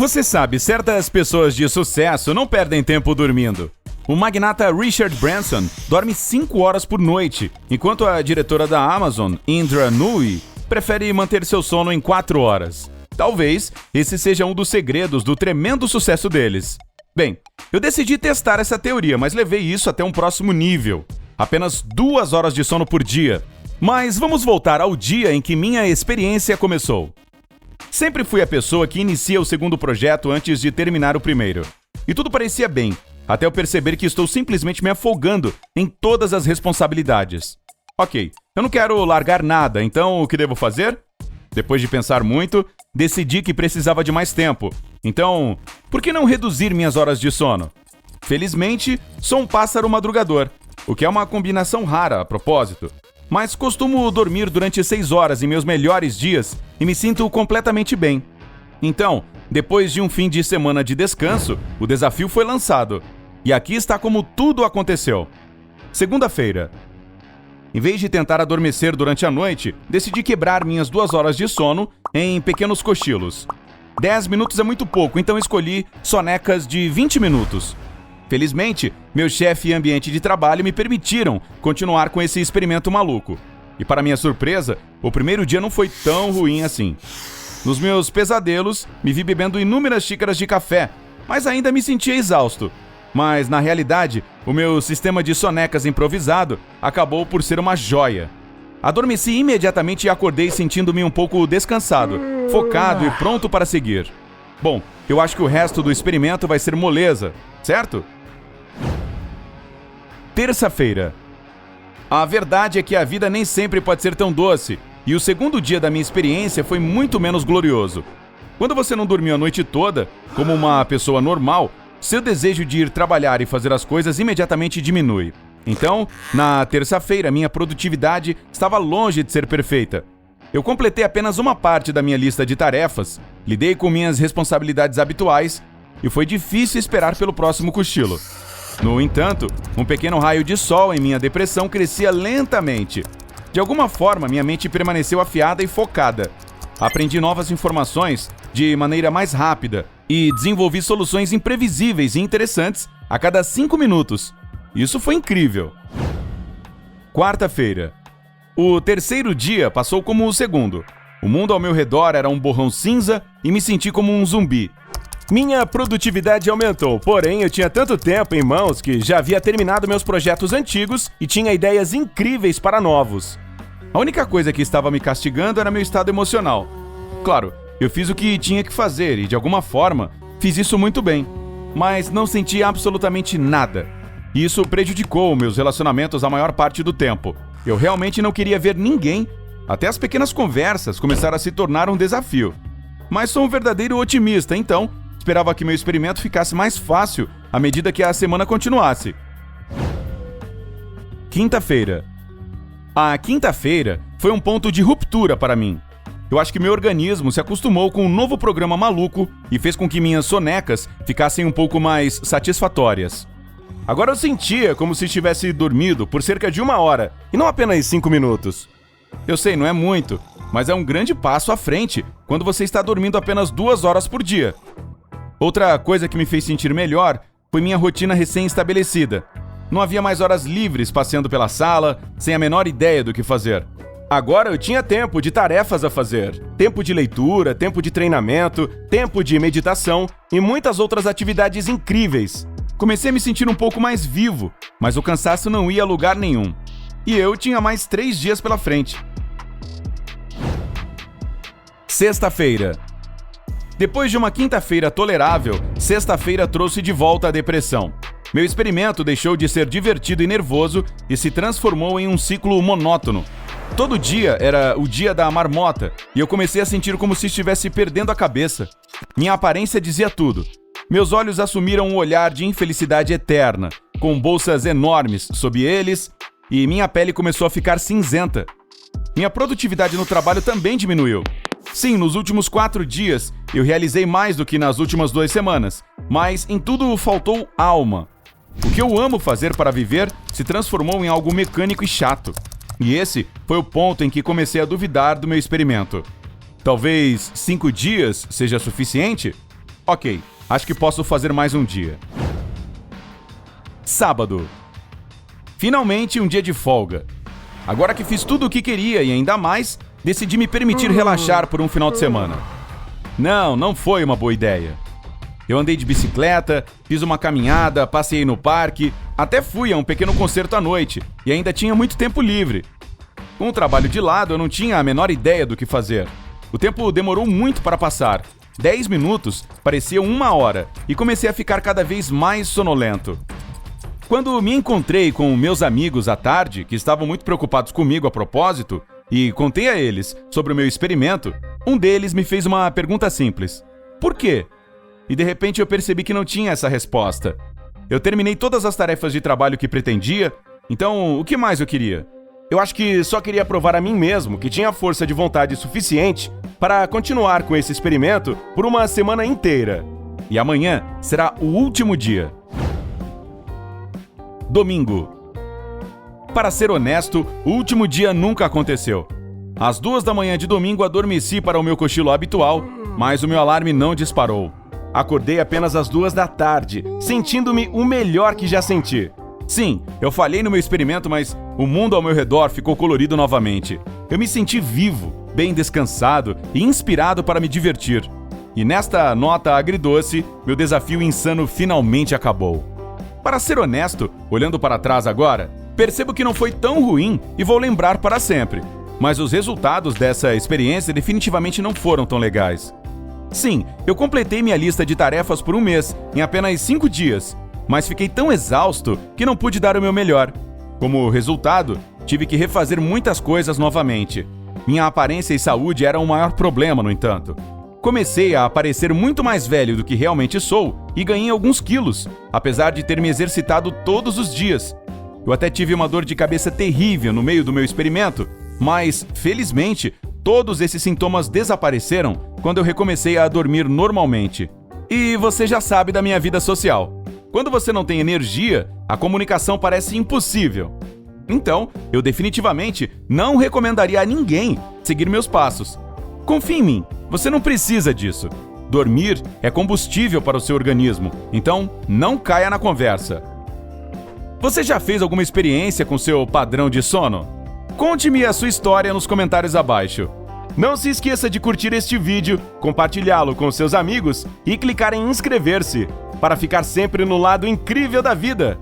Você sabe, certas pessoas de sucesso não perdem tempo dormindo. O magnata Richard Branson dorme 5 horas por noite, enquanto a diretora da Amazon, Indra Nooyi, prefere manter seu sono em 4 horas. Talvez esse seja um dos segredos do tremendo sucesso deles. Bem, eu decidi testar essa teoria, mas levei isso até um próximo nível. Apenas 2 horas de sono por dia. Mas vamos voltar ao dia em que minha experiência começou. Sempre fui a pessoa que inicia o segundo projeto antes de terminar o primeiro. E tudo parecia bem, até eu perceber que estou simplesmente me afogando em todas as responsabilidades. Ok, eu não quero largar nada, então o que devo fazer? Depois de pensar muito, decidi que precisava de mais tempo. Então, por que não reduzir minhas horas de sono? Felizmente, sou um pássaro madrugador, o que é uma combinação rara a propósito. Mas costumo dormir durante 6 horas em meus melhores dias e me sinto completamente bem. Então, depois de um fim de semana de descanso, o desafio foi lançado. E aqui está como tudo aconteceu. Segunda-feira. Em vez de tentar adormecer durante a noite, decidi quebrar minhas 2 horas de sono em pequenos cochilos. 10 minutos é muito pouco, então escolhi sonecas de 20 minutos. Felizmente, meu chefe e ambiente de trabalho me permitiram continuar com esse experimento maluco. E para minha surpresa, o primeiro dia não foi tão ruim assim. Nos meus pesadelos, me vi bebendo inúmeras xícaras de café, mas ainda me sentia exausto. Mas, na realidade, o meu sistema de sonecas improvisado acabou por ser uma joia. Adormeci imediatamente e acordei sentindo-me um pouco descansado, focado e pronto para seguir. Bom, eu acho que o resto do experimento vai ser moleza, certo? Terça-feira. A verdade é que a vida nem sempre pode ser tão doce, e o segundo dia da minha experiência foi muito menos glorioso. Quando você não dormiu a noite toda, como uma pessoa normal, seu desejo de ir trabalhar e fazer as coisas imediatamente diminui. Então, na terça-feira, minha produtividade estava longe de ser perfeita. Eu completei apenas uma parte da minha lista de tarefas, lidei com minhas responsabilidades habituais e foi difícil esperar pelo próximo cochilo. No entanto, um pequeno raio de sol em minha depressão crescia lentamente. De alguma forma, minha mente permaneceu afiada e focada. Aprendi novas informações de maneira mais rápida e desenvolvi soluções imprevisíveis e interessantes a cada 5 minutos. Isso foi incrível. Quarta-feira. O terceiro dia passou como o segundo. O mundo ao meu redor era um borrão cinza e me senti como um zumbi. Minha produtividade aumentou, porém eu tinha tanto tempo em mãos que já havia terminado meus projetos antigos e tinha ideias incríveis para novos. A única coisa que estava me castigando era meu estado emocional. Claro, eu fiz o que tinha que fazer e, de alguma forma, fiz isso muito bem, mas não senti absolutamente nada. E isso prejudicou meus relacionamentos a maior parte do tempo. Eu realmente não queria ver ninguém, até as pequenas conversas começaram a se tornar um desafio. Mas sou um verdadeiro otimista, então esperava que meu experimento ficasse mais fácil à medida que a semana continuasse. Quinta-feira. A quinta-feira foi um ponto de ruptura para mim. Eu acho que meu organismo se acostumou com um novo programa maluco e fez com que minhas sonecas ficassem um pouco mais satisfatórias. Agora eu sentia como se tivesse dormido por cerca de 1 hora, e não apenas 5 minutos. Eu sei, não é muito, mas é um grande passo à frente quando você está dormindo apenas 2 horas por dia. Outra coisa que me fez sentir melhor foi minha rotina recém-estabelecida. Não havia mais horas livres passeando pela sala, sem a menor ideia do que fazer. Agora eu tinha tempo de tarefas a fazer, tempo de leitura, tempo de treinamento, tempo de meditação e muitas outras atividades incríveis. Comecei a me sentir um pouco mais vivo, mas o cansaço não ia a lugar nenhum. E eu tinha mais 3 dias pela frente. Sexta-feira. Depois de uma quinta-feira tolerável, sexta-feira trouxe de volta a depressão. Meu experimento deixou de ser divertido e nervoso e se transformou em um ciclo monótono. Todo dia era o dia da marmota e eu comecei a sentir como se estivesse perdendo a cabeça. Minha aparência dizia tudo. Meus olhos assumiram um olhar de infelicidade eterna, com bolsas enormes sob eles, e minha pele começou a ficar cinzenta. Minha produtividade no trabalho também diminuiu. Sim, nos últimos 4 dias eu realizei mais do que nas últimas 2 semanas, mas em tudo faltou alma. O que eu amo fazer para viver se transformou em algo mecânico e chato. E esse foi o ponto em que comecei a duvidar do meu experimento. Talvez 5 dias seja suficiente? Ok, acho que posso fazer mais um dia. Sábado. Finalmente um dia de folga. Agora que fiz tudo o que queria e ainda mais, decidi me permitir relaxar por um final de semana. Não foi uma boa ideia. Eu andei de bicicleta, fiz uma caminhada, passei no parque, até fui a um pequeno concerto à noite e ainda tinha muito tempo livre. Com o trabalho de lado, eu não tinha a menor ideia do que fazer. O tempo demorou muito para passar. 10 minutos pareciam 1 hora e comecei a ficar cada vez mais sonolento. Quando me encontrei com meus amigos à tarde, que estavam muito preocupados comigo a propósito, e contei a eles sobre o meu experimento, um deles me fez uma pergunta simples. Por quê? E de repente eu percebi que não tinha essa resposta. Eu terminei todas as tarefas de trabalho que pretendia, então o que mais eu queria? Eu acho que só queria provar a mim mesmo que tinha força de vontade suficiente para continuar com esse experimento por uma semana inteira. E amanhã será o último dia. Domingo. Para ser honesto, o último dia nunca aconteceu. Às 2 da manhã de domingo adormeci para o meu cochilo habitual, mas o meu alarme não disparou. Acordei apenas às 2 da tarde, sentindo-me o melhor que já senti. Sim, eu falhei no meu experimento, mas o mundo ao meu redor ficou colorido novamente. Eu me senti vivo, bem descansado e inspirado para me divertir. E nesta nota agridoce, meu desafio insano finalmente acabou. Para ser honesto, olhando para trás agora, percebo que não foi tão ruim e vou lembrar para sempre. Mas os resultados dessa experiência definitivamente não foram tão legais. Sim, eu completei minha lista de tarefas por um mês, em apenas 5 dias, mas fiquei tão exausto que não pude dar o meu melhor. Como resultado, tive que refazer muitas coisas novamente. Minha aparência e saúde eram o maior problema, no entanto. Comecei a parecer muito mais velho do que realmente sou e ganhei alguns quilos, apesar de ter me exercitado todos os dias. Eu até tive uma dor de cabeça terrível no meio do meu experimento, mas, felizmente, todos esses sintomas desapareceram quando eu recomecei a dormir normalmente. E você já sabe da minha vida social. Quando você não tem energia, a comunicação parece impossível. Então, eu definitivamente não recomendaria a ninguém seguir meus passos. Confie em mim, você não precisa disso. Dormir é combustível para o seu organismo, então não caia na conversa. Você já fez alguma experiência com seu padrão de sono? Conte-me a sua história nos comentários abaixo. Não se esqueça de curtir este vídeo, compartilhá-lo com seus amigos e clicar em inscrever-se para ficar sempre no lado incrível da vida.